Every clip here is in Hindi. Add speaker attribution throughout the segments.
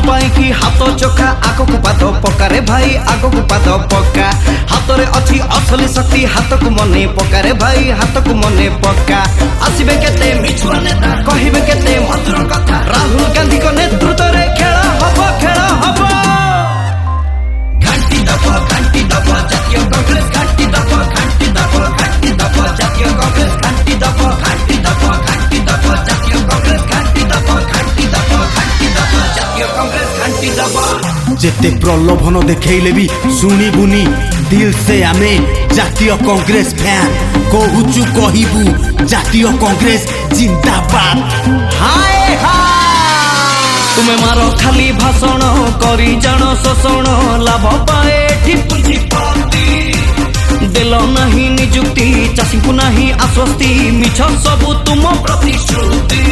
Speaker 1: पाई कि हाथ चोखा आग को पाद पकारे भाई आग को पाद पका हाथ रे अच्छी असली शक्ति हाथ को मने पकारे भाई हाथ को मने पका आसबे केते मिछुआ नेता कहिबे केते मधुर कथा राहुल गांधी को नेतृत्व रे खेल हब घंटी दब जातीय कांग्रेस घंटी दब जातीय कांग्रेस घंटी दब जातीय कांग्रेस घंटी दब जातीय कांग्रेस घंटी दब
Speaker 2: जेते प्रलोभन देखैले भी सुनी बुनी दिल से आमे जातीय कांग्रेस फैन कहूचु कहिबू जातीय कांग्रेस जिंदाबाद
Speaker 1: हाय तुमे मारो खाली भाषण करी जान शोषण लाभ पाए दिल नहीं निजुक्ति चाषी को नहीं आश्वस्ति मिछ सबु तुम प्रतिश्रुति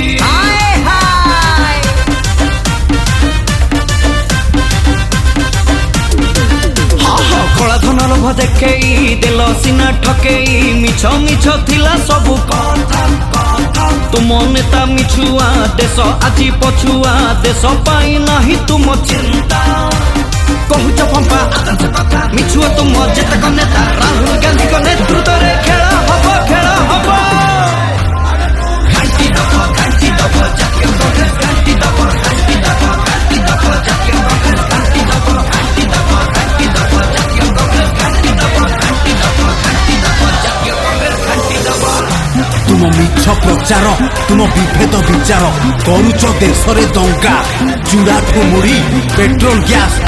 Speaker 1: कला धन लोभ देखई दिल सीना ठकई मिछ मिछ थिला सबु कथा तुम नेता मिछुआ देश आज पछुआ देश पाई नहीं तुम चिंता कहूच पंपा आदर्श कथा मिछुआ तुम जेतक नेता राहुल गांधी को नेतृत्व रे खेल हब घंटी दब जातीय कांग्रेस घंटी दब जातीय कांग्रेस घंटी दब जातीय कांग्रेस घंटी दब जातीय कांग्रेस घंटी दब
Speaker 2: तुम मिछ प्रचार तुम विभेद विचार करुच देश रे दंगा चूड़ा मुड़ी पेट्रोल गैस